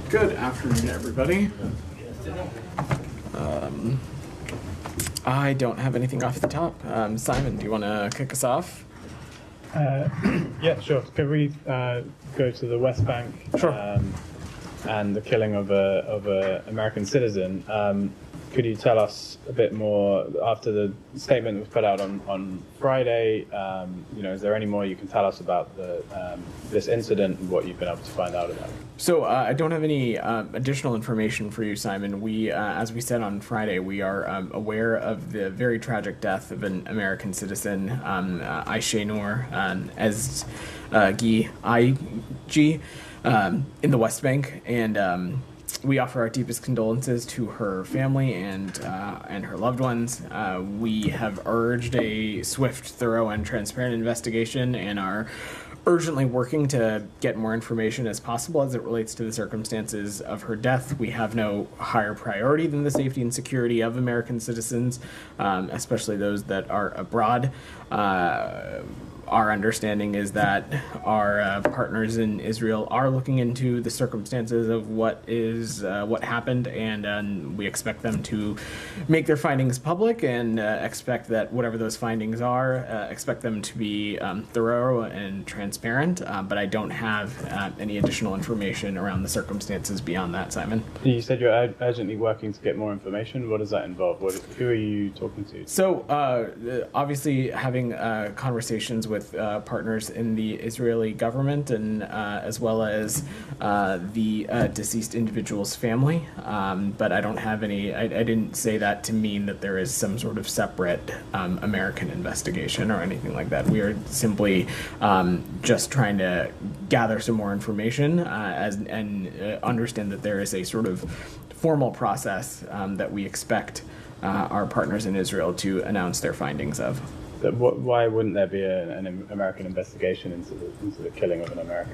Good afternoon, everybody. I don't have anything off the top. Simon, do you want to kick us off? Yeah, sure. Could we go to the West Bank? Sure. And the killing of a American citizen. Could you tell us a bit more after the statement was put out on Friday? Is there any more you can tell us about this incident and what you've been able to find out about it? So I don't have any additional information for you, Simon. We, as we said on Friday, we are aware of the very tragic death of an American citizen, Aisha Noor, as IG, in the West Bank, and we offer our deepest condolences to her family and her loved ones. We have urged a swift, thorough, and transparent investigation and are urgently working to get more information as possible as it relates to the circumstances of her death. We have no higher priority than the safety and security of American citizens, especially those that are abroad. Our understanding is that our partners in Israel are looking into the circumstances of what happened, and we expect them to make their findings public, and expect that whatever those findings are, expect them to be thorough and transparent. But I don't have any additional information around the circumstances beyond that, Simon. You said you're urgently working to get more information. What does that involve? Who are you talking to? So, obviously, having conversations with partners in the Israeli government, and as well as the deceased individual's family. But I don't have any, I didn't say that to mean that there is some sort of separate American investigation or anything like that. We are simply just trying to gather some more information and understand that there is a sort of formal process that we expect our partners in Israel to announce their findings of. Why wouldn't there be an American investigation into the killing of an American?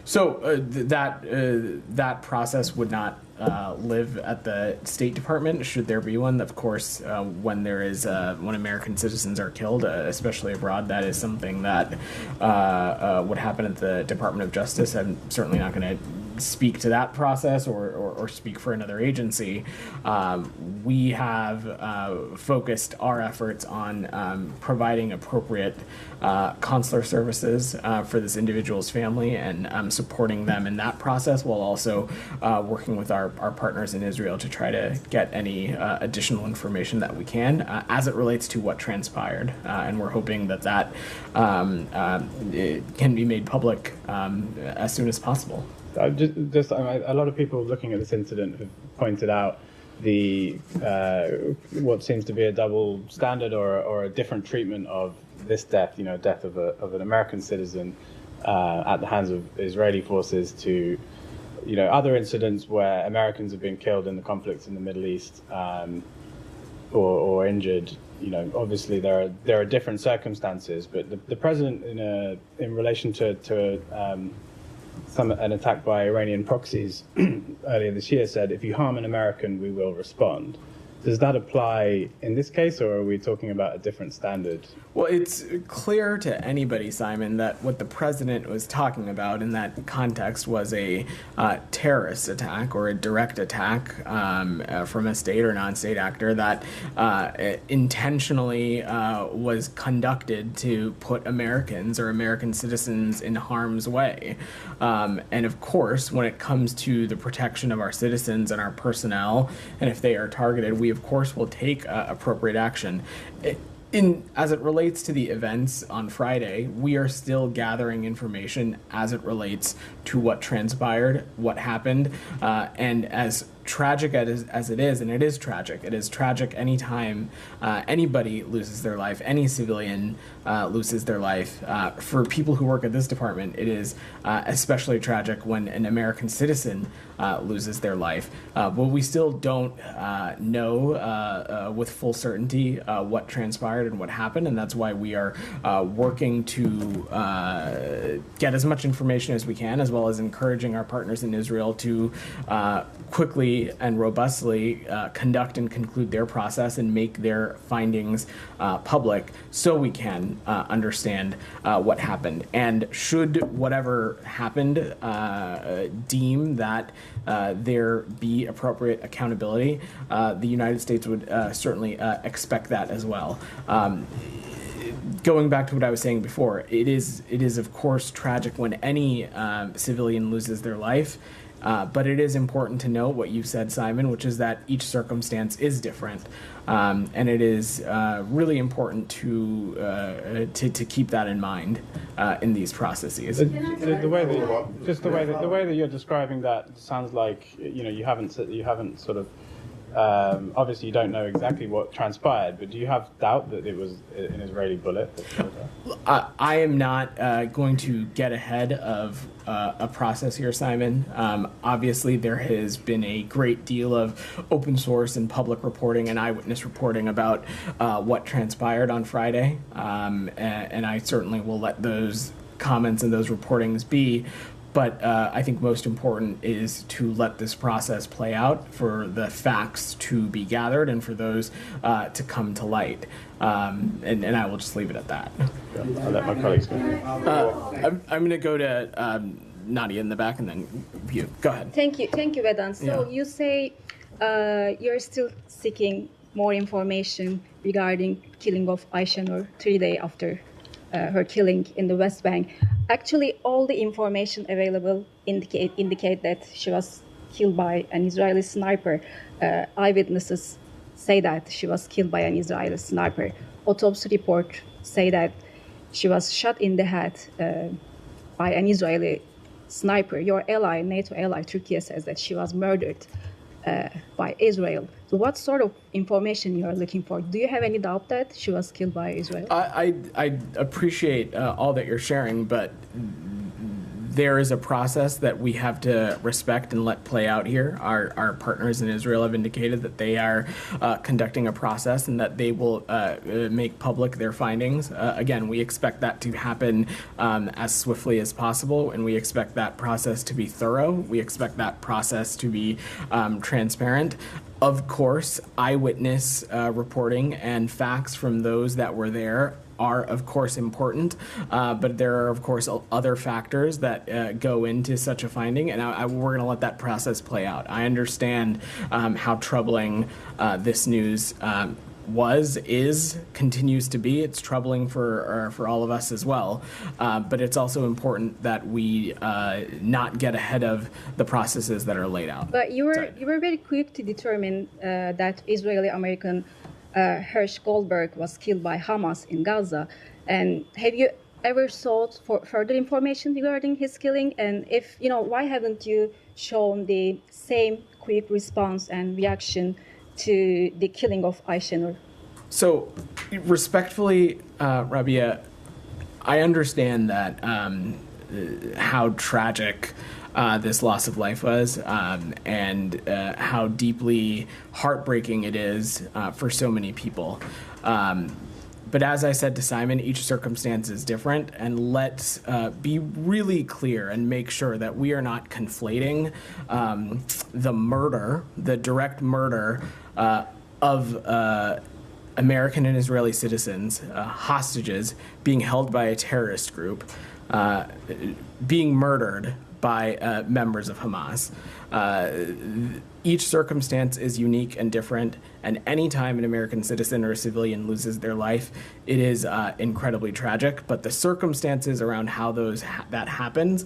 So that process would not live at the State Department, should there be one. Of course, when American citizens are killed, especially abroad, that is something that would happen at the Department of Justice. I'm certainly not going to speak to that process or speak for another agency. We have focused our efforts on providing appropriate consular services for this individual's family and supporting them in that process, while also working with our partners in Israel to try to get any additional information that we can as it relates to what transpired. And we're hoping that it can be made public as soon as possible. A lot of people looking at this incident have pointed out what seems to be a double standard or a different treatment of this death, death of an American citizen at the hands of Israeli forces, to other incidents where Americans have been killed in the conflicts in the Middle East or injured. Obviously there are different circumstances, but the president in relation to an attack by Iranian proxies earlier this year said, "If you harm an American, we will respond." Does that apply in this case, or are we talking about a different standard? Well, it's clear to anybody, Simon, that what the president was talking about in that context was a terrorist attack or a direct attack from a state or non-state actor that intentionally was conducted to put Americans or American citizens in harm's way. And of course, when it comes to the protection of our citizens and our personnel, and if they are targeted, we of course will take appropriate action. As it relates to the events on Friday, we are still gathering information as it relates to what transpired, what happened, and as tragic as it is, and it is tragic anytime anybody loses their life, any civilian loses their life. For people who work at this department, it is especially tragic when an American citizen loses their life. But we still don't know with full certainty what transpired and what happened, and that's why we are working to get as much information as we can, as well as encouraging our partners in Israel to quickly thoroughly and robustly conduct and conclude their process and make their findings public so we can understand what happened. And should whatever happened deem that there be appropriate accountability, the United States would certainly expect that as well. Going back to what I was saying before, it is of course tragic when any civilian loses their life, but it is important to note what you said, Simon, which is that each circumstance is different, and it is really important to keep that in mind in these processes. The way that you're describing that sounds like you haven't sort of. Obviously, you don't know exactly what transpired, but do you have doubt that it was an Israeli bullet? I am not going to get ahead of a process here, Simon. Obviously, there has been a great deal of open source and public reporting and eyewitness reporting about what transpired on Friday, and I certainly will let those comments and those reportings be. But I think most important is to let this process play out, for the facts to be gathered, and for those to come to light. And I will just leave it at that. Yeah, I'll let my colleagues go. I'm going to go to Nadia in the back, and then you. Go ahead. Thank you, Vedant. So you say you're still seeking more information regarding killing of Ayşenur 3 days after her killing in the West Bank. Actually, all the information available indicate that she was killed by an Israeli sniper. Eyewitnesses say that she was killed by an Israeli sniper. Autopsy report say that she was shot in the head by an Israeli sniper. Your ally, NATO ally, Turkey, says that she was murdered by Israel. So what sort of information you are looking for? Do you have any doubt that she was killed by Israel? I appreciate all that you're sharing, but there is a process that we have to respect and let play out here. Our partners in Israel have indicated that they are conducting a process and that they will make public their findings. Again, we expect that to happen as swiftly as possible, and we expect that process to be thorough. We expect that process to be transparent. Of course, eyewitness reporting and facts from those that were there are, of course, important, but there are, of course, other factors that go into such a finding, and we're going to let that process play out. I understand how troubling this news continues to be. It's troubling for all of us as well, but it's also important that we not get ahead of the processes that are laid out. But you were very quick to determine that Israeli-American Hersh Goldberg was killed by Hamas in Gaza. And have you ever sought for further information regarding his killing? And if why haven't you shown the same quick response and reaction to the killing of Ayşenur? So, respectfully, Rabia, I understand that how tragic this loss of life was, and how deeply heartbreaking it is for so many people. But as I said to Simon, each circumstance is different, and let's be really clear and make sure that we are not conflating the direct murder of American and Israeli citizens, hostages, being held by a terrorist group, being murdered by members of Hamas. Each circumstance is unique and different, and any time an American citizen or a civilian loses their life, it is incredibly tragic. But the circumstances around how that happens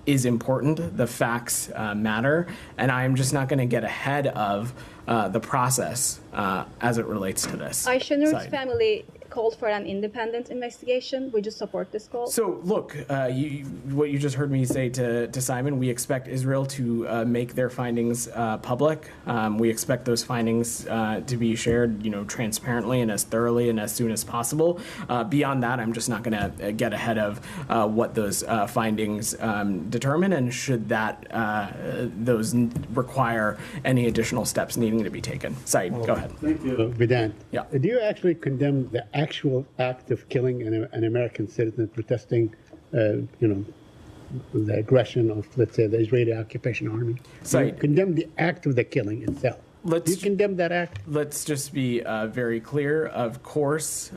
is important. The facts matter, and I am just not going to get ahead of the process as it relates to this. Ayşenur's family called for an independent investigation. Would you support this call? So, look, what you just heard me say to Simon, we expect Israel to make their findings public. We expect those findings to be shared, transparently and as thoroughly and as soon as possible. Beyond that, I'm just not going to get ahead of what those findings determine, and should those require any additional steps needing to be taken. Said, go ahead. Thank you, Vedant. Yeah. Do you actually condemn the actual act of killing an American citizen protesting, the aggression of, let's say, the Israeli occupation army? So You condemn the act of the killing itself. Do you condemn that act? Let's just be very clear. Of course,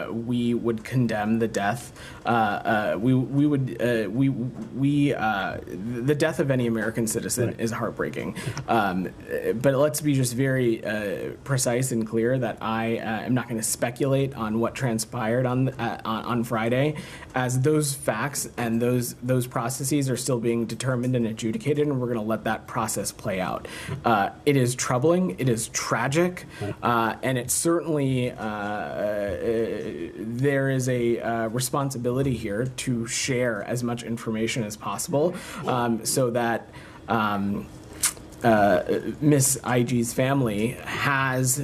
we would condemn the death. The death of any American citizen is heartbreaking. But let's be just very precise and clear that I am not going to speculate on what transpired on Friday, as those facts and those processes are still being determined and adjudicated, and we're going to let that process play out. It is troubling. It is tragic, and it certainly there is a responsibility here to share as much information as possible, so that Miss IG's family has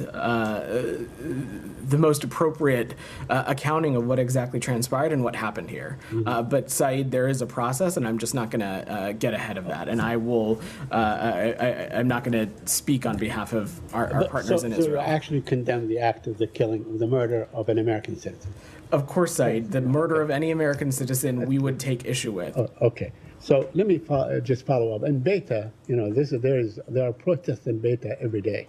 the most appropriate accounting of what exactly transpired and what happened here. But Saeed, there is a process, and I'm just not going to get ahead of that. And I will. I'm not going to speak on behalf of our partners in Israel. So you actually condemn the act of the killing, of the murder of an American citizen? Of course, Saeed. The murder of any American citizen, we would take issue with. Oh, okay. So let me just follow up. In Beta, there are protests in Beta every day,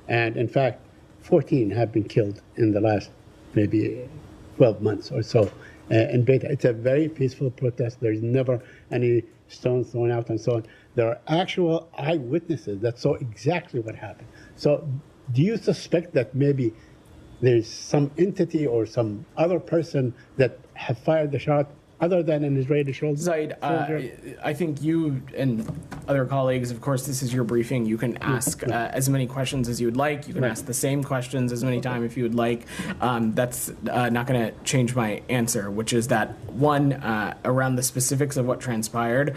and in fact, 14 have been killed in the last maybe 12 months or so in Beta. It's a very peaceful protest. There's never any stones thrown out and so on. There are actual eyewitnesses that saw exactly what happened. So do you suspect that maybe there's some entity or some other person that have fired the shot other than an Israeli soldier? Zaid, I think you and other colleagues, of course, this is your briefing. You can ask as many questions as you would like. You can ask the same questions as many times if you would like. That's not going to change my answer, which is that, one, around the specifics of what transpired,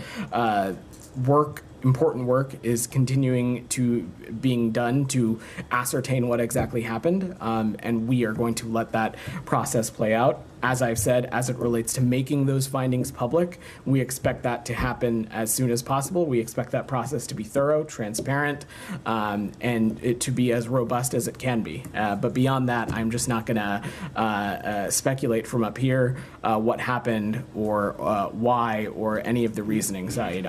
important work is continuing to being done to ascertain what exactly happened, and we are going to let that process play out. As I've said, as it relates to making those findings public, we expect that to happen as soon as possible. We expect that process to be thorough, transparent, and it to be as robust as it can be. But beyond that, I'm just not going to speculate from up here what happened or why or any of the reasoning side.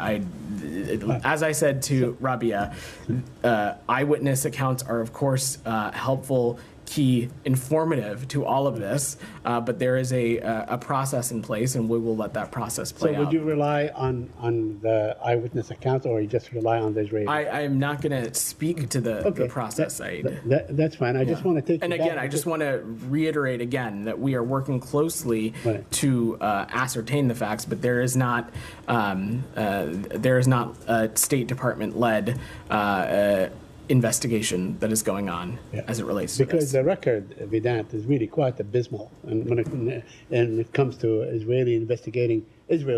As I said to Rabia, eyewitness accounts are, of course, helpful, key, informative to all of this, but there is a process in place, and we will let that process play out. So would you rely on the eyewitness accounts, or you just rely on the Israeli? I am not going to speak to the process, Said. That's fine. I just want to take and again, I just want to reiterate again that we are working closely to ascertain the facts, but there is not a State Department-led investigation that is going on as it relates to because this. The record, Vedant, is really quite abysmal, and when it comes to Israel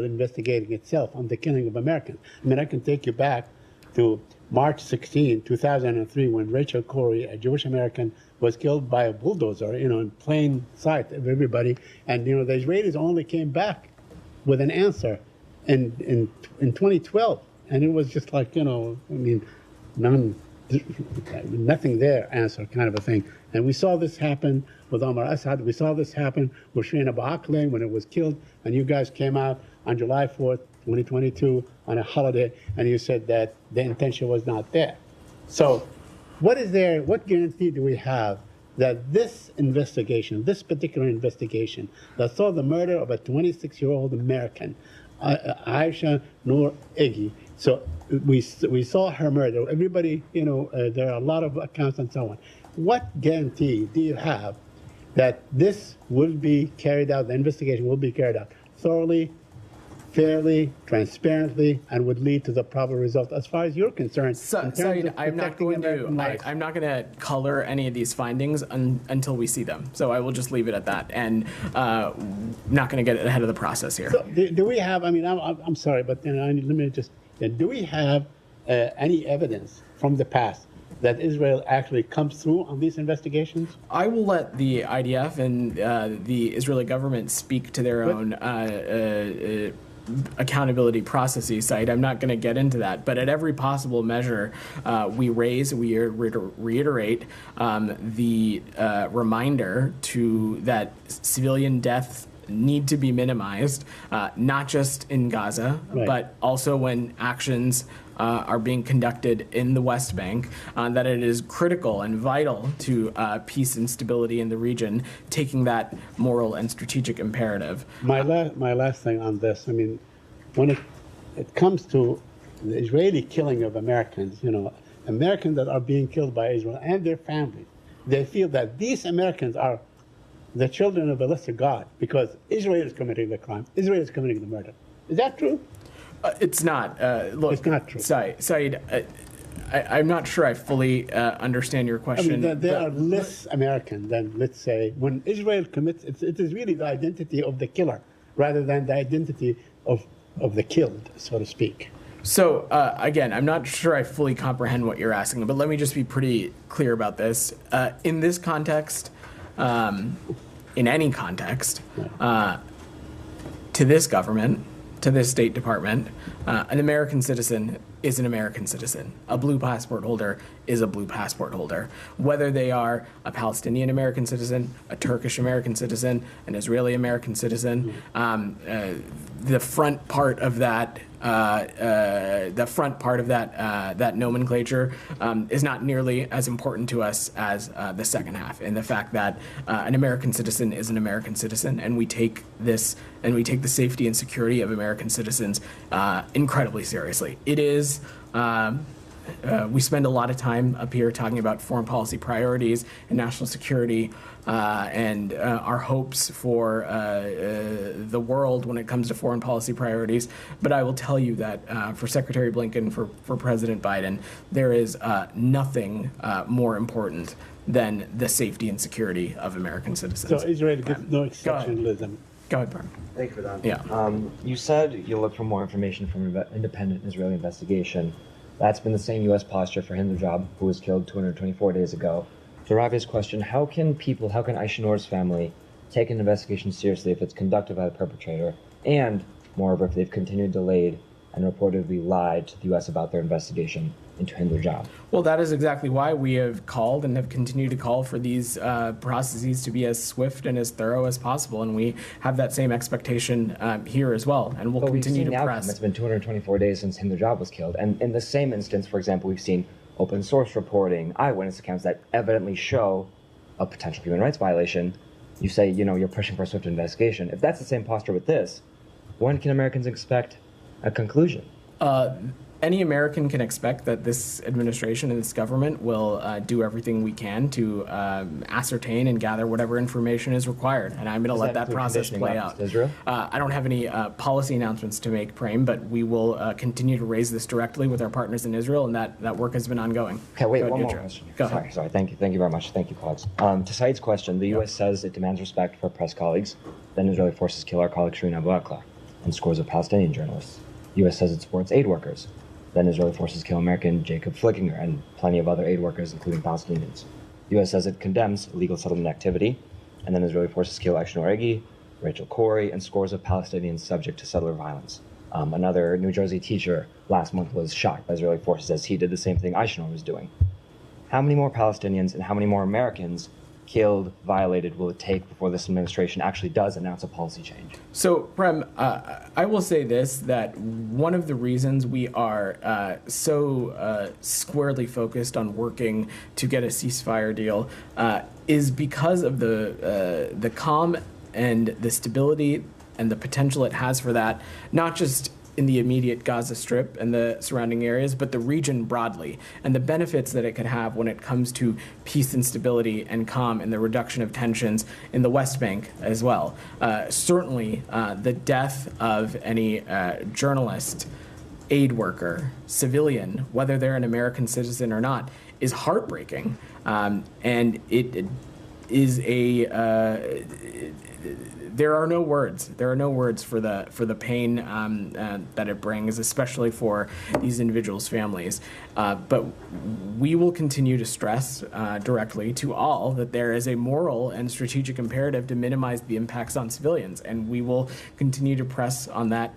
investigating itself on the killing of Americans. I mean, I can take you back to March 16, 2003, when Rachel Corrie, a Jewish American, was killed by a bulldozer, in plain sight of everybody, and the Israelis only came back with an answer in 2012, and it was just like nothing there answer kind of a thing. And we saw this happen with Omar Assad. We saw this happen with Shireen Abu Akleh when it was killed. And you guys came out on July 4th, 2022 on a holiday, and you said that the intention was not there. So what guarantee do we have that this investigation, this particular investigation that saw the murder of a 26-year-old American, Aisha Noor Egi, so we saw her murder. Everybody, there are a lot of accounts and so on. What guarantee do you have that this will be carried out, the investigation will be carried out thoroughly, fairly, transparently, and would lead to the proper result as far as you're concerned? Saeed, I'm not going to color any of these findings until we see them. So I will just leave it at that, and not going to get ahead of the process here. So do we have? I mean, I'm sorry, but let me just. Do we have any evidence from the past that Israel actually comes through on these investigations? I will let the IDF and the Israeli government speak to their own accountability processes. I'm not going to get into that, but at every possible measure we reiterate the reminder that civilian death need to be minimized, not just in Gaza, Right. but also when actions are being conducted in the West Bank, that it is critical and vital to peace and stability in the region, taking that moral and strategic imperative. My last thing on this, I mean, when it comes to the Israeli killing of Americans, Americans that are being killed by Israel and their families, they feel that these Americans are the children of a lesser God because Israel is committing the crime, Israel is committing the murder. Is that true? It's not. Look, It's not true. Saeed, I'm not sure I fully understand your I question. mean, there are but- less American than, let's say, when Israel commits, it is really the identity of the killer rather than the identity of the killed, so to speak. So, again, I'm not sure I fully comprehend what you're asking, but let me just be pretty clear about this. In this context, in any context, to this government, to this State Department, an American citizen is an American citizen. A blue passport holder is a blue passport holder. Whether they are a Palestinian American citizen, a Turkish American citizen, an Israeli American citizen, the front part of that that nomenclature is not nearly as important to us as the second half, and the fact that an American citizen is an American citizen, and we take this and we take the safety and security of American citizens incredibly seriously. It is. We spend a lot of time up here talking about foreign policy priorities and national security and our hopes for the world when it comes to foreign policy priorities. But I will tell you that for Secretary Blinken, for President Biden, there is nothing more important than the safety and security of American citizens. So Israel gives no exceptionalism. Go ahead, Brian. Thank you for that. Yeah. You said you'll look for more information from an independent Israeli investigation. That's been the same U.S. posture for Hinderjob, who was killed 224 days ago. So Ravi's question, how can Aishanor's family take an investigation seriously if it's conducted by the perpetrator, and, moreover, if they've continued delayed and reportedly lied to the U.S. about their investigation into Hinderjob? Well, that is exactly why we have called and have continued to call for these processes to be as swift and as thorough as possible, and we have that same expectation here as well, and we'll But continue we've seen to the press. outcome. It's been 224 days since Hinderjob was killed, and in the same instance, for example, we've seen open source reporting, eyewitness accounts that evidently show a potential human rights violation. You say, you're pushing for a swift investigation. If that's the same posture with this, when can Americans expect a conclusion? Any American can expect that this administration and this government will do everything we can to ascertain and gather whatever information is required, and I'm going to let that process play out. Israel? I don't have any policy announcements to make, Prem, but we will continue to raise this directly with our partners in Israel, and that work has been ongoing. Okay, wait, Go ahead, one more Yadra. question. Go ahead. Sorry. Thank you very much. Thank you, colleagues. To Saeed's question, the U.S. says it demands respect for press colleagues. Then Israeli forces kill our colleague Shireen Abu Akleh and scores of Palestinian journalists. The U.S. says it supports aid workers. Then Israeli forces kill American Jacob Flickinger and plenty of other aid workers, including Palestinians. The U.S. says it condemns illegal settlement activity. And then Israeli forces kill Aishnor Egi, Rachel Corrie, and scores of Palestinians subject to settler violence. Another New Jersey teacher last month was shot by Israeli forces as he did the same thing Aishnor was doing. How many more Palestinians and how many more Americans killed, violated, will it take before this administration actually does announce a policy change? So, Prem, I will say this, that one of the reasons we are so squarely focused on working to get a ceasefire deal is because of the calm and the stability and the potential it has for that, not just in the immediate Gaza Strip and the surrounding areas, but the region broadly, and the benefits that it could have when it comes to peace and stability and calm and the reduction of tensions in the West Bank as well. Certainly, the death of any journalist, aid worker, civilian, whether they're an American citizen or not, is heartbreaking, and it is a there are no words. There are no words for the pain that it brings, especially for these individuals' families. But we will continue to stress directly to all that there is a moral and strategic imperative to minimize the impacts on civilians, and we will continue to press on that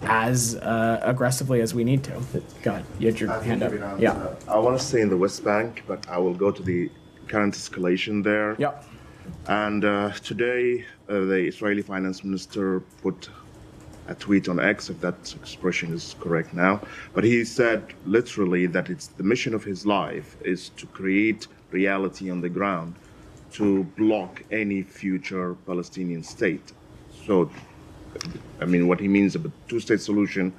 as aggressively as we need to. Go ahead. You had your hand up. Yeah. I want to stay in the West Bank, but I will go to the current escalation there. Yep. And today, the Israeli finance minister put a tweet on X, if that expression is correct now, but he said literally that it's the mission of his life is to create reality on the ground to block any future Palestinian state. So, I mean, what he means about two-state solution,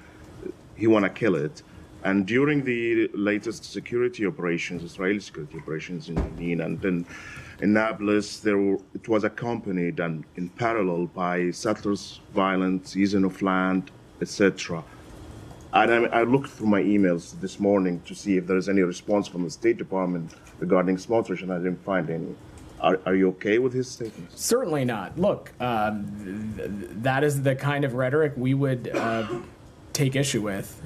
he want to kill it. And during the latest security operations, Israeli security operations in Jenin and then in Nablus, it was accompanied and in parallel by settlers' violence, season of land, etc. And I looked through my emails this morning to see if there is any response from the State Department regarding Smotrich, and I didn't find any. Are you okay with his statements? Certainly not. Look, that is the kind of rhetoric we would take issue with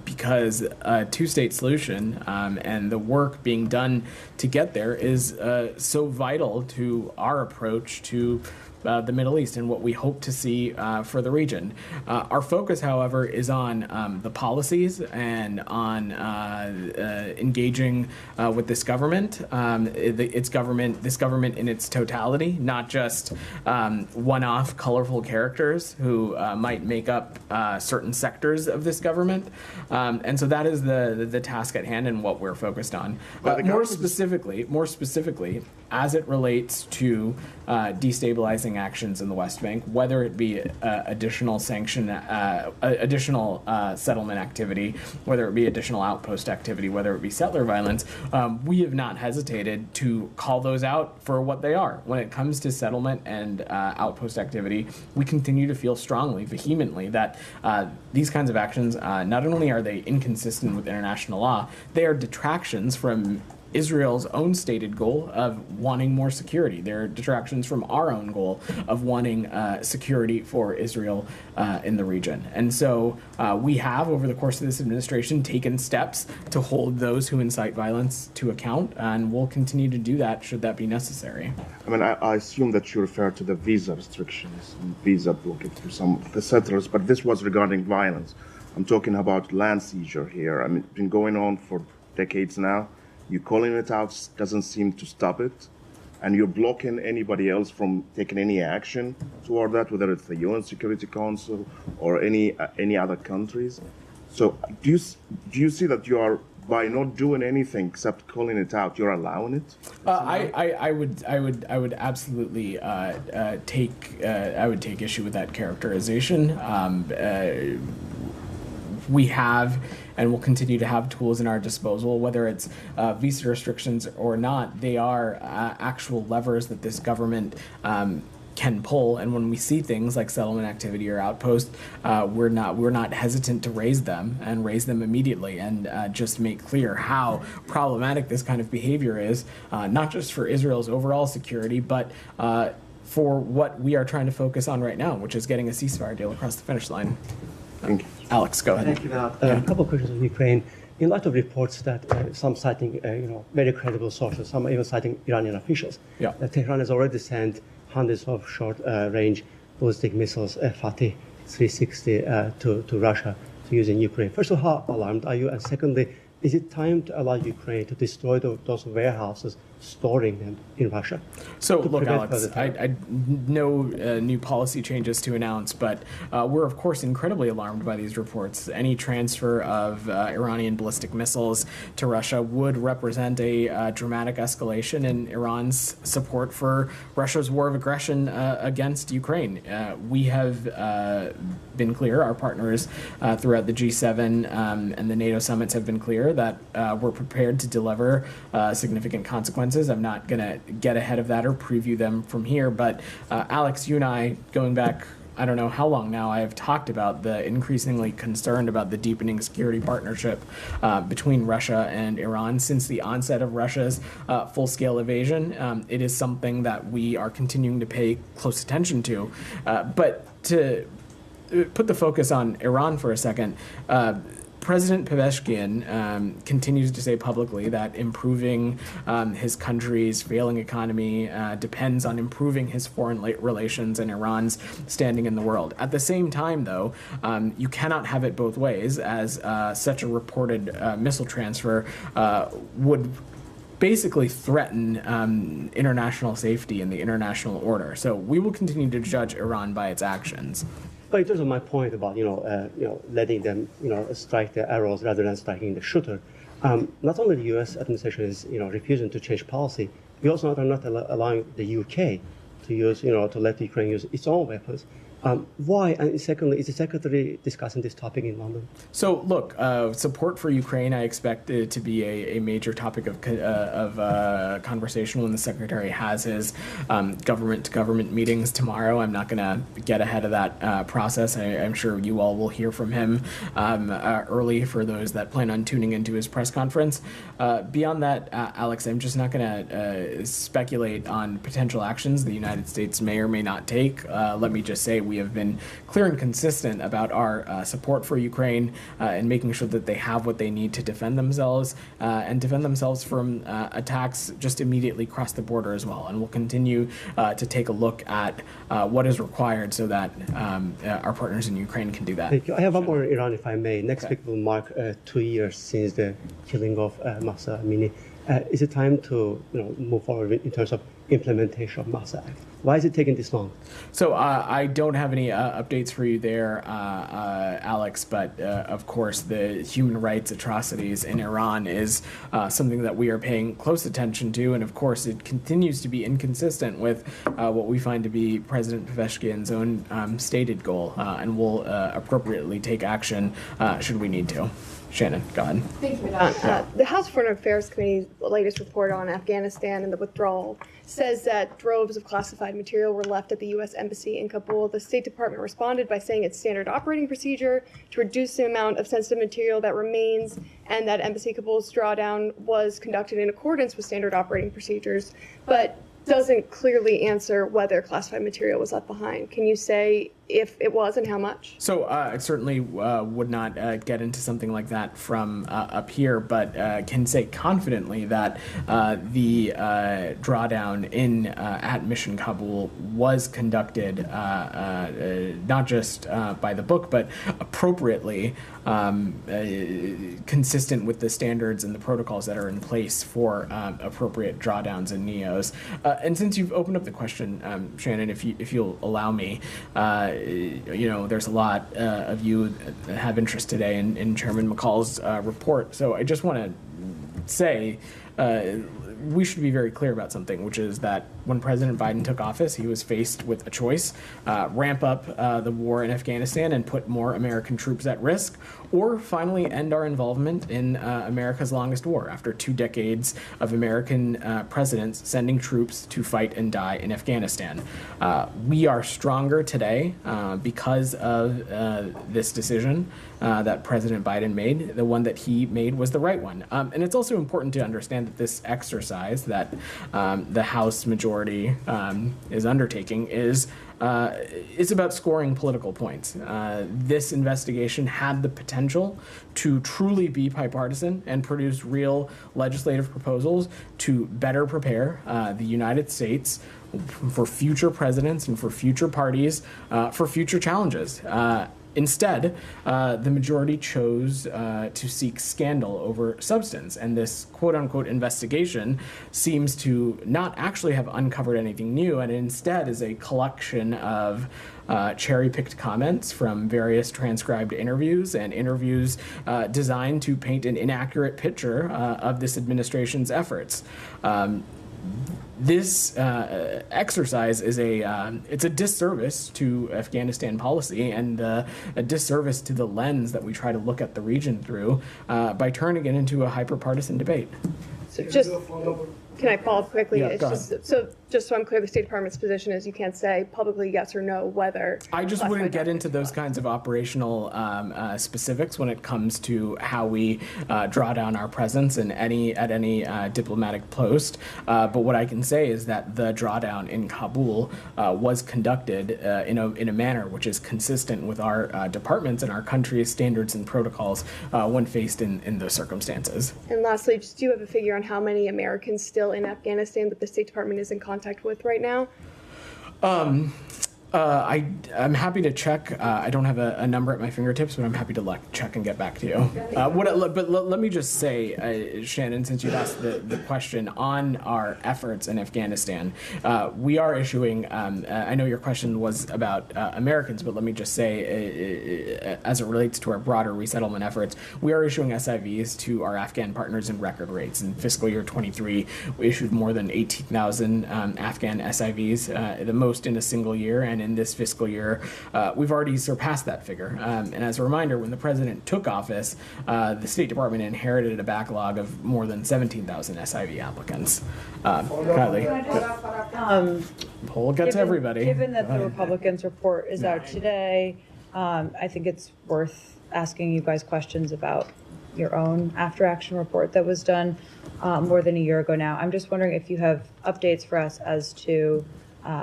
because a two-state solution and the work being done to get there is so vital to our approach to the Middle East and what we hope to see for the region. Our focus, however, is on the policies and on engaging with this government, this government in its totality, not just one-off colorful characters who might make up certain sectors of this government. And so that is the task at hand and what we're focused on. More specifically, as it relates to destabilizing actions in the West Bank, whether it be additional settlement activity, whether it be additional outpost activity, whether it be settler violence, we have not hesitated to call those out for what they are. When it comes to settlement and outpost activity, we continue to feel strongly, vehemently, that these kinds of actions, not only are they inconsistent with international law, they are detractions from Israel's own stated goal of wanting more security. They're detractions from our own goal of wanting security for Israel in the region. And so we have, over the course of this administration, taken steps to hold those who incite violence to account, and we'll continue to do that should that be necessary. I mean, I assume that you refer to the visa restrictions and visa blocking for some of the settlers, but this was regarding violence. I'm talking about land seizure here. I mean, it's been going on for decades now. You calling it out doesn't seem to stop it, and you're blocking anybody else from taking any action toward that, whether it's the UN Security Council or any other countries. So do you see that you are, by not doing anything except calling it out, you're allowing it? I would absolutely take issue with that characterization. We have and will continue to have tools in our disposal, whether it's visa restrictions or not. They are actual levers that this government can pull, and when we see things like settlement activity or outpost, we're not hesitant to raise them immediately and just make clear how problematic this kind of behavior is, not just for Israel's overall security, but for what we are trying to focus on right now, which is getting a ceasefire deal across the finish line. Thank you. Alex, go ahead. Thank you, Val. A couple of questions on Ukraine. In light of reports that some citing, very credible sources, some even citing Iranian officials, that Tehran has already sent hundreds of short-range ballistic missiles, Fatih 360, to Russia to use in Ukraine. First of all, how alarmed are you? And secondly, is it time to allow Ukraine to destroy those warehouses storing them in Russia? So, look, Alex, no new policy changes to announce, but we're, of course, incredibly alarmed by these reports. Any transfer of Iranian ballistic missiles to Russia would represent a dramatic escalation in Iran's support for Russia's war of aggression against Ukraine. We have been clear, our partners throughout the G7 and the NATO summits have been clear that we're prepared to deliver significant consequences. I'm not going to get ahead of that or preview them from here, but Alex, you and I, going back, I don't know how long now, I have talked about the increasingly concerned about the deepening security partnership between Russia and Iran since the onset of Russia's full-scale invasion. It is something that we are continuing to pay close attention to. But to put the focus on Iran for a second, President Pezeshkian continues to say publicly that improving his country's failing economy depends on improving his foreign relations and Iran's standing in the world. At the same time, though, you cannot have it both ways, as such a reported missile transfer would basically threaten international safety and the international order. So we will continue to judge Iran by its actions. But in terms of my point about letting them strike the arrows rather than striking the shooter, not only the U.S. administration is refusing to change policy, we also are not allowing the U.K. to use to let Ukraine use its own weapons. Why? And secondly, is the Secretary discussing this topic in London? So, look, support for Ukraine, I expect it to be a major topic of conversation when the Secretary has his government-to-government meetings tomorrow. I'm not going to get ahead of that process. I'm sure you all will hear from him early for those that plan on tuning into his press conference. Beyond that, Alex, I'm just not going to speculate on potential actions the United States may or may not take. Let me just say we have been clear and consistent about our support for Ukraine and making sure that they have what they need to defend themselves and defend themselves from attacks just immediately across the border as well. And we'll continue to take a look at what is required so that our partners in Ukraine can do that. Thank you. I have one more on Iran, if I may. Next week will mark 2 years since the killing of Mahsa Amini. Is it time to move forward in terms of implementation of Mahsa Act? Why is it taking this long? So I don't have any updates for you there, Alex, but of course the human rights atrocities in Iran is something that we are paying close attention to, and of course it continues to be inconsistent with what we find to be President Pezeshkian's own stated goal, and will appropriately take action should we need to. Shannon, go ahead. Thank you, Don. The House Foreign Affairs Committee's latest report on Afghanistan and the withdrawal says that droves of classified material were left at the U.S. Embassy in Kabul. The State Department responded by saying it's standard operating procedure to reduce the amount of sensitive material that remains, and that Embassy Kabul's drawdown was conducted in accordance with standard operating procedures, but doesn't clearly answer whether classified material was left behind. Can you say if it was and how much? So I certainly would not get into something like that from up here, but can say confidently that the drawdown in at Mission Kabul was conducted not just by the book, but appropriately consistent with the standards and the protocols that are in place for appropriate drawdowns and NEOs. And since you've opened up the question, Shannon, if you'll allow me, there's a lot of you that have interest today in Chairman McCall's report. So I just want to say we should be very clear about something, which is that when President Biden took office, he was faced with a choice: ramp up the war in Afghanistan and put more American troops at risk, or finally end our involvement in America's longest war after 2 decades of American presidents sending troops to fight and die in Afghanistan. We are stronger today because of this decision that President Biden made. The one that he made was the right one. And it's also important to understand that this exercise that the House majority is undertaking is about scoring political points. This investigation had the potential to truly be bipartisan and produce real legislative proposals to better prepare the United States for future presidents and for future parties, for future challenges. Instead, the majority chose to seek scandal over substance, and this quote-unquote investigation seems to not actually have uncovered anything new, and instead is a collection of cherry-picked comments from various transcribed interviews and interviews designed to paint an inaccurate picture of this administration's efforts. This exercise is it's a disservice to Afghanistan policy and a disservice to the lens that we try to look at the region through by turning it into a hyper-partisan debate. So just, can I follow up quickly? Yeah, It's just so I'm clear, the State Department's position is you can't say publicly yes or no whether. I just wouldn't get into those kinds of operational specifics when it comes to how we draw down our presence at any diplomatic post. But what I can say is that the drawdown in Kabul was conducted in a manner which is consistent with our departments and our country's standards and protocols when faced in those circumstances. And lastly, just do you have a figure on how many Americans still in Afghanistan that the State Department is in contact with right now? I'm happy to check. I don't have a number at my fingertips, but I'm happy to check and get back to you. But let me just say, Shannon, since you've asked the question on our efforts in Afghanistan, we are issuing. I know your question was about Americans, but let me just say, as it relates to our broader resettlement efforts, we are issuing SIVs to our Afghan partners in record rates. In fiscal year 23, we issued more than 18,000 Afghan SIVs, the most in a single year, and in this fiscal year, we've already surpassed that figure. And as a reminder, when the president took office, the State Department inherited a backlog of more than 17,000 SIV applicants. Kylie, poll gets everybody. Given that the Republicans' report is out today, I think it's worth asking you guys questions about your own after-action report that was done more than a year ago now. I'm just wondering if you have updates for us as to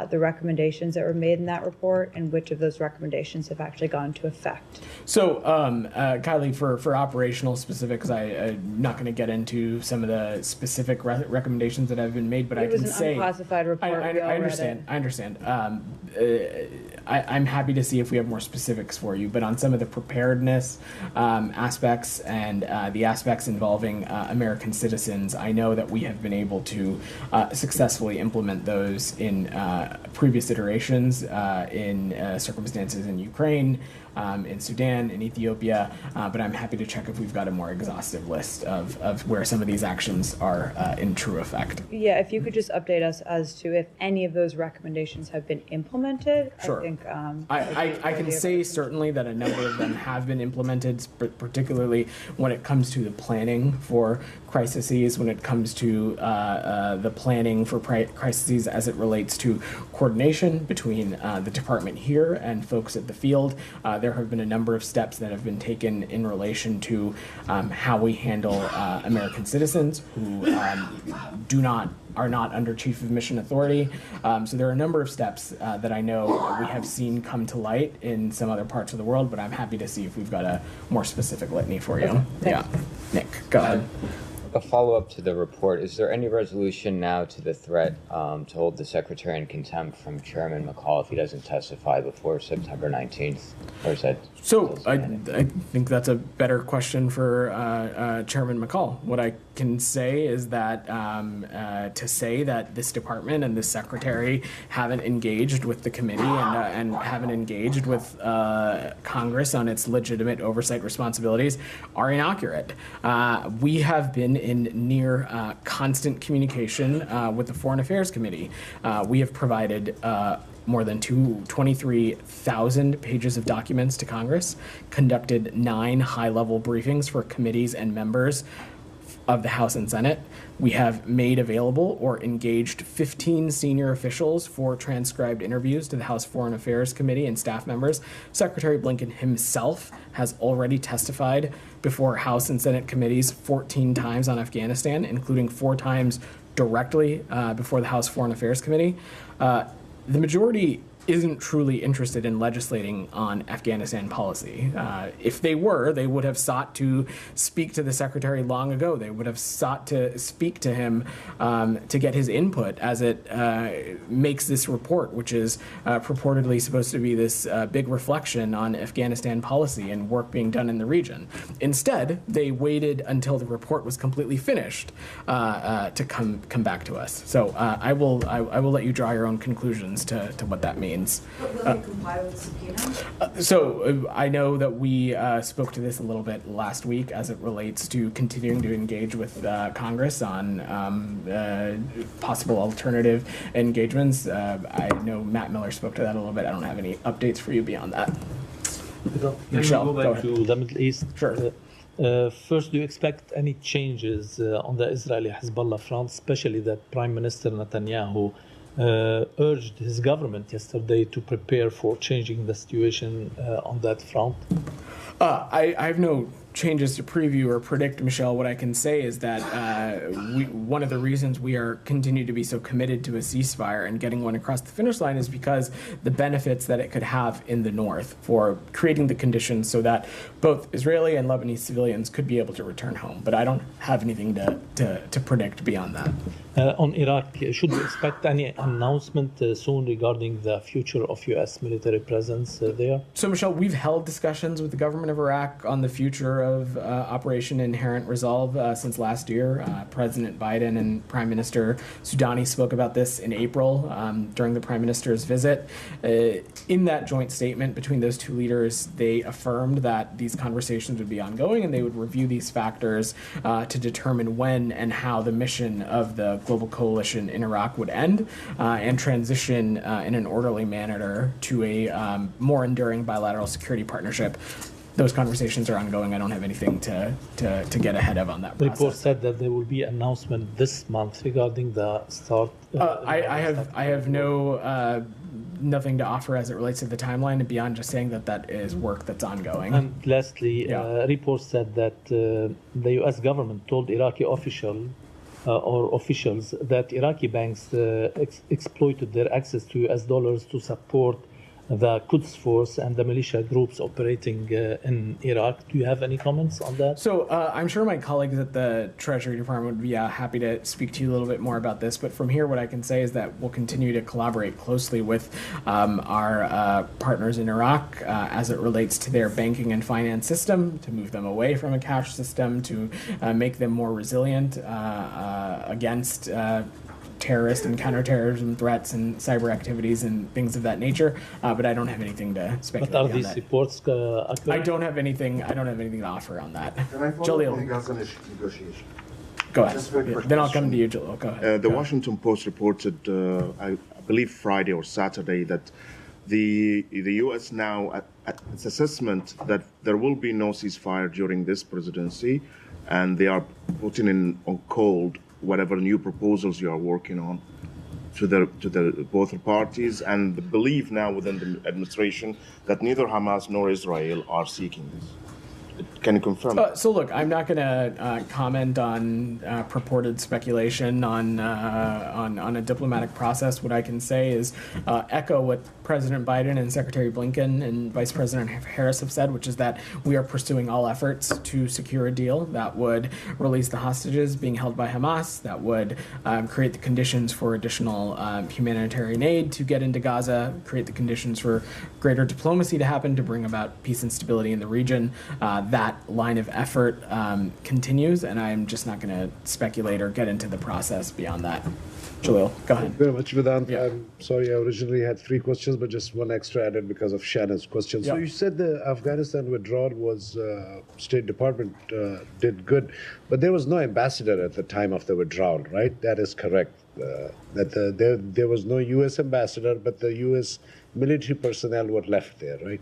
the recommendations that were made in that report and which of those recommendations have actually gone into effect. So, Kylie, for operational specifics, I'm not going to get into some of the specific recommendations that have been made, but I can say it was an unclassified report. I understand. I'm happy to see if we have more specifics for you, but on some of the preparedness aspects and the aspects involving American citizens, I know that we have been able to successfully implement those in previous iterations in circumstances in Ukraine, in Sudan, in Ethiopia, but I'm happy to check if we've got a more exhaustive list of where some of these actions are in true effect. Yeah, if you could just update us as to if any of those recommendations have been implemented. Sure. I think I can say certainly that a number of them have been implemented, particularly when it comes to the planning for crises, when it comes to the planning for crises as it relates to coordination between the department here and folks at the field. There have been a number of steps that have been taken in relation to how we handle American citizens who are not under Chief of Mission Authority. So there are a number of steps that I know we have seen come to light in some other parts of the world, but I'm happy to see if we've got a more specific litany for you. Yeah. Nick, go ahead. A follow-up to the report, is there any resolution now to the threat to hold the Secretary in contempt from Chairman McCall if he doesn't testify before September 19th? Or is that... So I think that's a better question for Chairman McCall. What I can say is that to say that this department and this secretary haven't engaged with the committee and haven't engaged with Congress on its legitimate oversight responsibilities are inaccurate. We have been in near constant communication with the Foreign Affairs Committee. We have provided more than 23,000 pages of documents to Congress, conducted 9 high-level briefings for committees and members of the House and Senate. We have made available or engaged 15 senior officials for transcribed interviews to the House Foreign Affairs Committee and staff members. Secretary Blinken himself has already testified before House and Senate committees 14 times on Afghanistan, including 4 times directly before the House Foreign Affairs Committee. The majority isn't truly interested in legislating on Afghanistan policy. If they were, they would have sought to speak to the secretary long ago. They would have sought to speak to him to get his input as it makes this report, which is purportedly supposed to be this big reflection on Afghanistan policy and work being done in the region. Instead, they waited until the report was completely finished to come back to us. So I will let you draw your own conclusions to what that means. Will they comply with subpoena? So I know that we spoke to this a little bit last week as it relates to continuing to engage with Congress on possible alternative engagements. I know Matt Miller spoke to that a little bit. I don't have any updates for you beyond that. Michelle, go back to the Middle East. Sure. First, do you expect any changes on the Israeli-Hezbollah front, especially that Prime Minister Netanyahu urged his government yesterday to prepare for changing the situation on that front? I have no changes to preview or predict, Michelle. What I can say is that one of the reasons we are continue to be so committed to a ceasefire and getting one across the finish line is because the benefits that it could have in the north for creating the conditions so that both Israeli and Lebanese civilians could be able to return home. But I don't have anything to predict beyond that. On Iraq, should we expect any announcement soon regarding the future of U.S. military presence there? So, Michelle, we've held discussions with the government of Iraq on the future of Operation Inherent Resolve since last year. President Biden and Prime Minister Soudani spoke about this in April during the Prime Minister's visit. In that joint statement between those two leaders, they affirmed that these conversations would be ongoing and they would review these factors to determine when and how the mission of the global coalition in Iraq would end and transition in an orderly manner to a more enduring bilateral security partnership. Those conversations are ongoing. I don't have anything to get ahead of on that process. The report said that there will be an announcement this month regarding the start. I have nothing to offer as it relates to the timeline beyond just saying that is work that's ongoing. And lastly, reports said that the U.S. government told Iraqi officials that Iraqi banks exploited their access to U.S. dollars to support the Quds Force and the militia groups operating in Iraq. Do you have any comments on that? So I'm sure my colleagues at the Treasury Department would be happy to speak to you a little bit more about this. But from here, what I can say is that we'll continue to collaborate closely with our partners in Iraq as it relates to their banking and finance system, to move them away from a cash system, to make them more resilient against terrorist and counterterrorism threats and cyber activities and things of that nature, but I don't have anything to speculate. But are these reports? I don't have anything to offer on that. Can I follow up on Gaza negotiation? Go ahead. Then I'll come to you, Jalil. Go ahead. The Washington Post reported, I believe Friday or Saturday, that the U.S. now, at its assessment that there will be no ceasefire during this presidency, and they are putting on hold whatever new proposals you are working on to the both parties, and the belief now within the administration that neither Hamas nor Israel are seeking this. Can you confirm? So look, I'm not going to comment on purported speculation on a diplomatic process. What I can say is echo what President Biden and Secretary Blinken and Vice President Harris have said, which is that we are pursuing all efforts to secure a deal that would release the hostages being held by Hamas, that would create the conditions for additional humanitarian aid to get into Gaza, create the conditions for greater diplomacy to happen to bring about peace and stability in the region. That line of effort continues, and I'm just not going to speculate or get into the process beyond that. Jalil, go ahead. Thank you very much, Vedant. Yeah. I'm sorry, I originally had 3 questions, but just one extra added because of Shannon's question. Yeah. So you said the Afghanistan withdrawal was, State Department did good, but there was no ambassador at the time of the withdrawal, right? That is correct. There was no U.S. ambassador, but the U.S. military personnel were left there, right?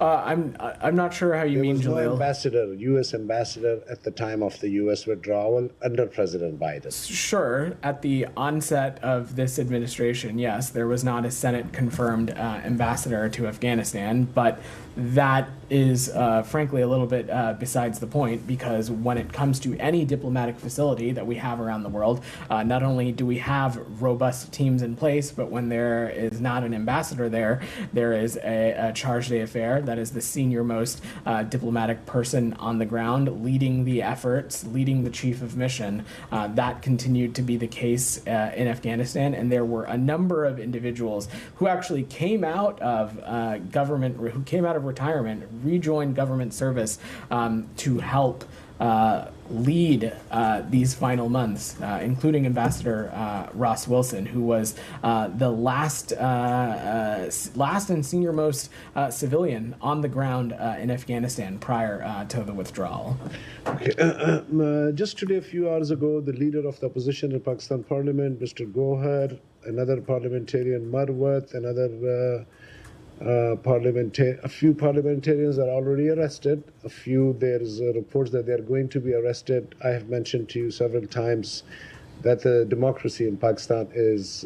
I'm not sure how you mean, Jalil. There was no U.S. ambassador at the time of the U.S. withdrawal under President Biden. Sure. At the onset of this administration, yes, there was not a Senate-confirmed ambassador to Afghanistan, but that is, frankly, a little bit besides the point, because when it comes to any diplomatic facility that we have around the world, not only do we have robust teams in place, but when there is not an ambassador there, there is a charge d'affaires, that is the senior-most diplomatic person on the ground leading the efforts, leading the chief of mission. That continued to be the case in Afghanistan, and there were a number of individuals who actually came out of retirement, rejoined government service to help lead these final months, including Ambassador Ross Wilson, who was the last and senior-most civilian on the ground in Afghanistan prior to the withdrawal. Okay. Just today, a few hours ago, the leader of the opposition in Pakistan Parliament, Mr. Gohar, another parliamentarian, Marwat, another a few parliamentarians are already arrested. There's reports that they're going to be arrested. I have mentioned to you several times that the democracy in Pakistan is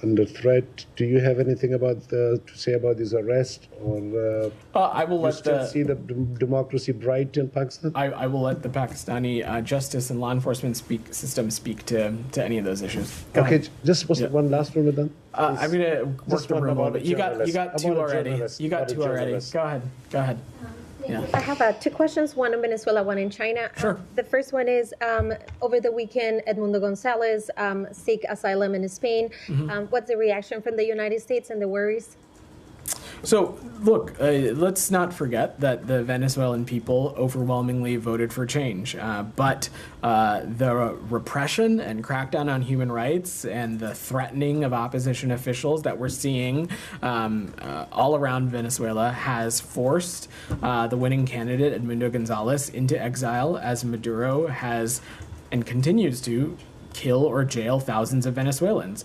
under threat. Do you have anything to say about these arrests, or I will let see the democracy bright in Pakistan? I will let the Pakistani justice and law enforcement system speak to any of those issues. Go ahead. Just one last one with them. I'm gonna work the room a little bit. You got two already. You got two already. Go ahead. Yeah. I have two questions, one in Venezuela, one in China. Sure. The first one is, over the weekend, Edmundo Gonzalez seek asylum in Spain. What's the reaction from the United States and the worries? So, look, let's not forget that the Venezuelan people overwhelmingly voted for change. But the repression and crackdown on human rights and the threatening of opposition officials that we're seeing all around Venezuela has forced the winning candidate, Edmundo Gonzalez, into exile, as Maduro has and continues to kill or jail thousands of Venezuelans.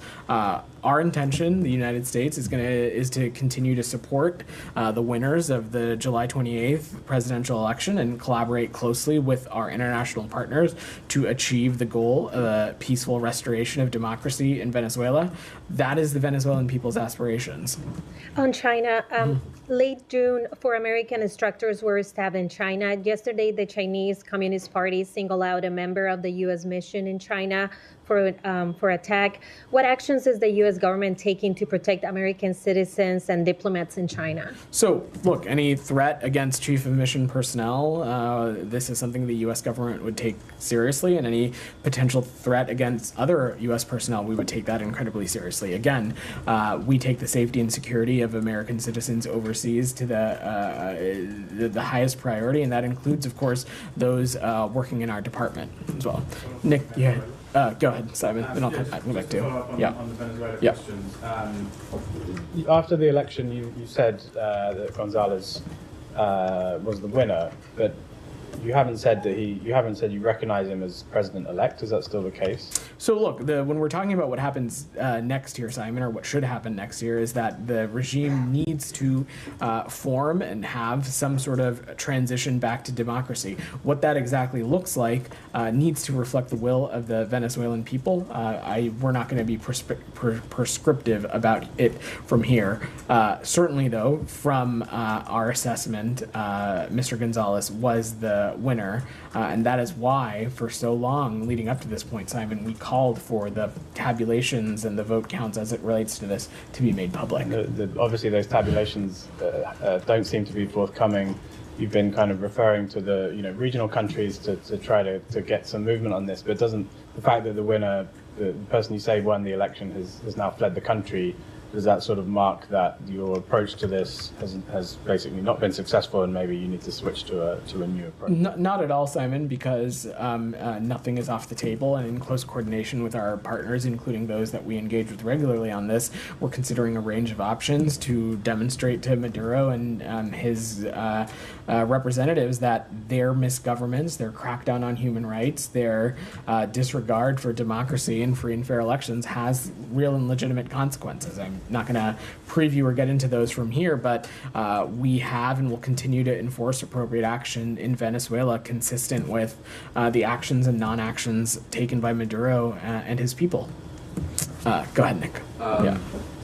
Our intention, the United States, is to continue to support the winners of the July 28th presidential election and collaborate closely with our international partners to achieve the goal of a peaceful restoration of democracy in Venezuela. That is the Venezuelan people's aspirations. On China, late June, 4 American instructors were stabbed in China. Yesterday, the Chinese Communist Party singled out a member of the U.S. mission in China for attack. What actions is the U.S. government taking to protect American citizens and diplomats in China? So, look, any threat against chief of mission personnel, this is something the U.S. government would take seriously, and any potential threat against other U.S. personnel, we would take that incredibly seriously. Again, we take the safety and security of American citizens overseas to the highest priority, and that includes, of course, those working in our department as well. Nick, yeah. Go ahead, Simon, and I'll come back to you. On the Venezuela questions. After the election, you said that Gonzalez was the winner, but you haven't said you recognize him as president-elect. Is that still the case? So look, when we're talking about what happens next year, Simon, or what should happen next year, is that the regime needs to form and have some sort of transition back to democracy. What that exactly looks like needs to reflect the will of the Venezuelan people. We're not going to be prescriptive about it from here. Certainly, though, from our assessment, Mr. Gonzalez was the winner, and that is why, for so long leading up to this point, Simon, we called for the tabulations and the vote counts as it relates to this to be made public. Obviously, those tabulations don't seem to be forthcoming. You've been kind of referring to the regional countries to try to get some movement on this, but the fact that the winner, the person you say won the election, has now fled the country, does that sort of mark that your approach to this has basically not been successful, and maybe you need to switch to a new approach? Not at all, Simon, because nothing is off the table, and in close coordination with our partners, including those that we engage with regularly on this, we're considering a range of options to demonstrate to Maduro and his representatives that their misgovernments, their crackdown on human rights, their disregard for democracy and free and fair elections has real and legitimate consequences. I'm not going to preview or get into those from here, but we have and will continue to enforce appropriate action in Venezuela consistent with the actions and non-actions taken by Maduro and his people. Go ahead, Nick.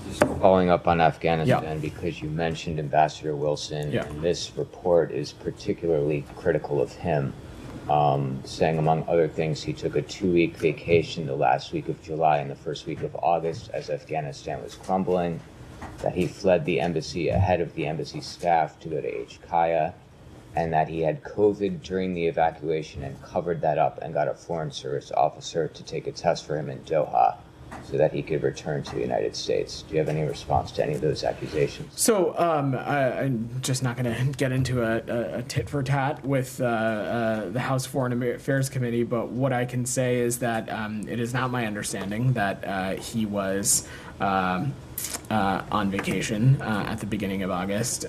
Just following up on Afghanistan, because you mentioned Ambassador Wilson, and this report is particularly critical of him, saying, among other things, he took a 2-week vacation the last week of July and the first week of August as Afghanistan was crumbling, that he fled the embassy ahead of the embassy staff to go to Kaya, and that he had COVID during the evacuation and covered that up and got a Foreign Service officer to take a test for him in Doha so that he could return to the United States. Do you have any response to any of those accusations? So I'm just not going to get into a tit for tat with the House Foreign Affairs Committee, but what I can say is that it is not my understanding that he was on vacation at the beginning of August.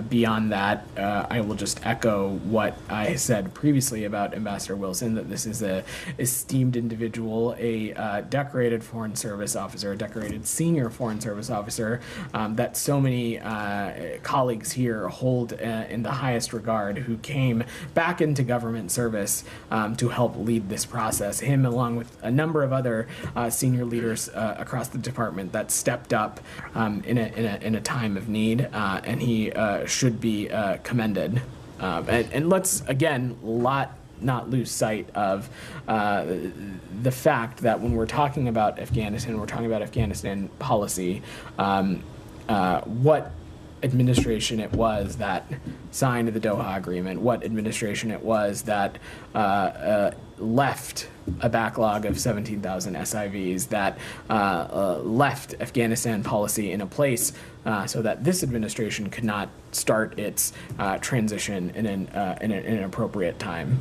Beyond that, I will just echo what I said previously about Ambassador Wilson, that this is an esteemed individual, a decorated Foreign Service officer, a decorated senior Foreign Service officer that so many colleagues here hold in the highest regard, who came back into government service to help lead this process. Him, along with a number of other senior leaders across the department that stepped up in a time of need, and he should be commended. And let's again not lose sight of the fact that when we're talking about Afghanistan, we're talking about Afghanistan policy. What administration it was that signed the Doha Agreement, what administration it was that left a backlog of 17,000 SIVs, that left Afghanistan policy in a place so that this administration could not start its transition in an appropriate time.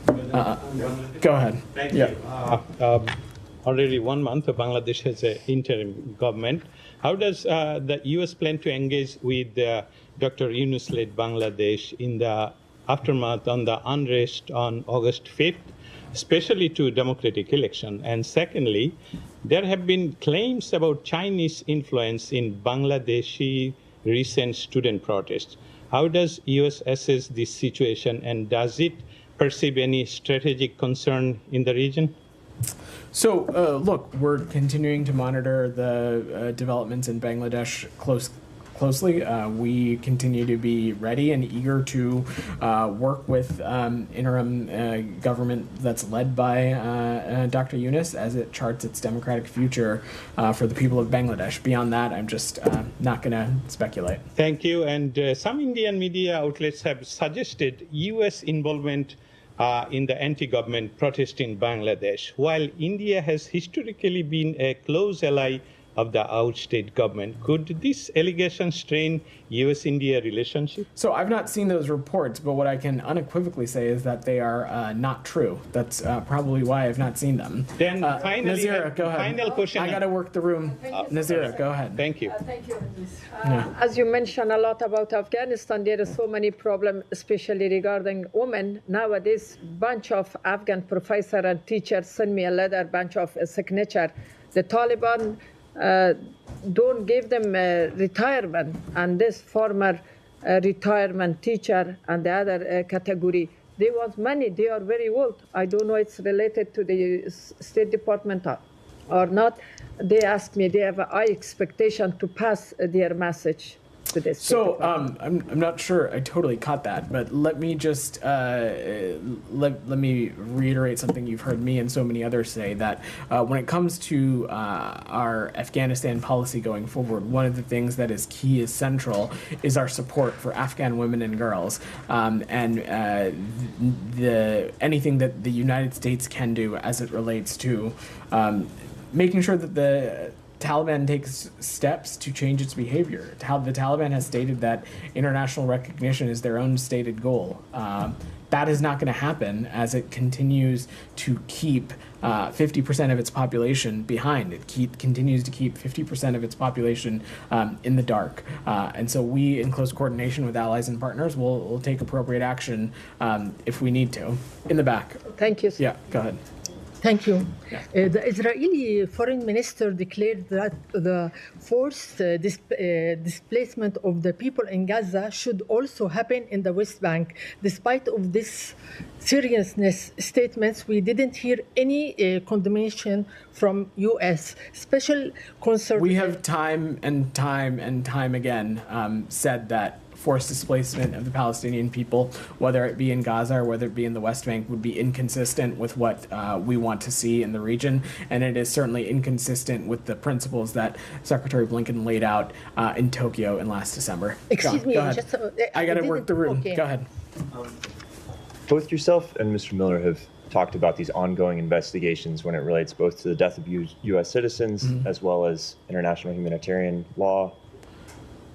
Go ahead. Thank you. Already 1 month, Bangladesh has an interim government. How does the U.S. plan to engage with Dr. Yunus-led Bangladesh in the aftermath on the unrest on August 5th, especially to democratic election? And secondly, there have been claims about Chinese influence in Bangladeshi recent student protests. How does U.S. assess this situation, and does it perceive any strategic concern in the region? So, look, we're continuing to monitor the developments in Bangladesh closely. We continue to be ready and eager to work with interim government that's led by Dr. Yunus as it charts its democratic future for the people of Bangladesh. Beyond that, I'm just not going to speculate. Thank you. And some Indian media outlets have suggested U.S. involvement in the anti-government protest in Bangladesh. While India has historically been a close ally of the outstate government, could this allegation strain U.S.-India relationship? So I've not seen those reports, but what I can unequivocally say is that they are not true. That's probably why I've not seen them. Then finally, Nazira, go ahead. Final question. I got to work the room. Nazira, go ahead. Thank you. Thank you. As you mentioned a lot about Afghanistan, there are so many problems, especially regarding women. Nowadays, bunch of Afghan professors and teachers send me a letter, bunch of signature. The Taliban don't give them retirement, and this former retirement teacher and the other category, they want money. They are very old. I don't know it's related to the State Department or not. They ask me, they have a high expectation to pass their message to this. So I'm not sure I totally caught that, but let me just let me reiterate something you've heard me and so many others say, that when it comes to our Afghanistan policy going forward, one of the things that is key, is central, is our support for Afghan women and girls, and anything that the United States can do as it relates to making sure that the Taliban takes steps to change its behavior. The Taliban has stated that international recognition is their own stated goal. That is not going to happen as it continues to keep 50% of its population behind. It continues to keep 50% of its population in the dark. And so we, in close coordination with allies and partners, will take appropriate action if we need to. In the back. Thank you, sir. Yeah, go ahead. Thank you. The Israeli foreign minister declared that the forced displacement of the people in Gaza should also happen in the West Bank. Despite of this seriousness statements, we didn't hear any condemnation from U.S. Special concern. We have time and time again said that forced displacement of the Palestinian people, whether it be in Gaza or whether it be in the West Bank, would be inconsistent with what we want to see in the region. And it is certainly inconsistent with the principles that Secretary Blinken laid out in Tokyo in last December. Excuse me, go ahead. just, I got to work the room. Okay. Go ahead. Both yourself and Mr. Miller have talked about these ongoing investigations when it relates both to the death of U.S. citizens as well as international humanitarian law.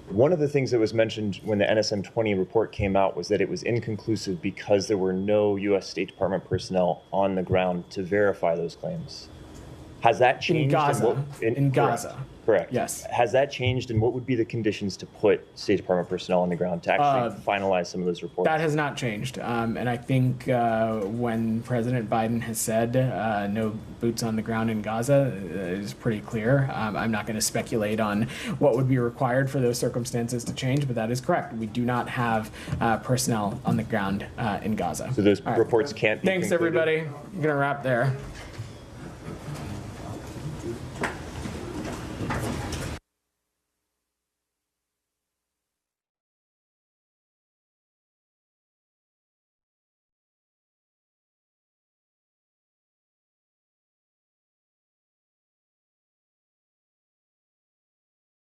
One of the things that was mentioned when the NSM-20 report came out was that it was inconclusive because there were no U.S. State Department personnel on the ground to verify those claims. Has that changed? In Gaza. In Gaza. Correct. Yes. Has that changed, and what would be the conditions to put State Department personnel on the ground to actually finalize some of those reports? That has not changed. And I think when President Biden has said no boots on the ground in Gaza, it is pretty clear. I'm not going to speculate on what would be required for those circumstances to change, but that is correct. We do not have personnel on the ground in Gaza. So those reports can't be Thanks, concluded? everybody. I'm going to wrap there.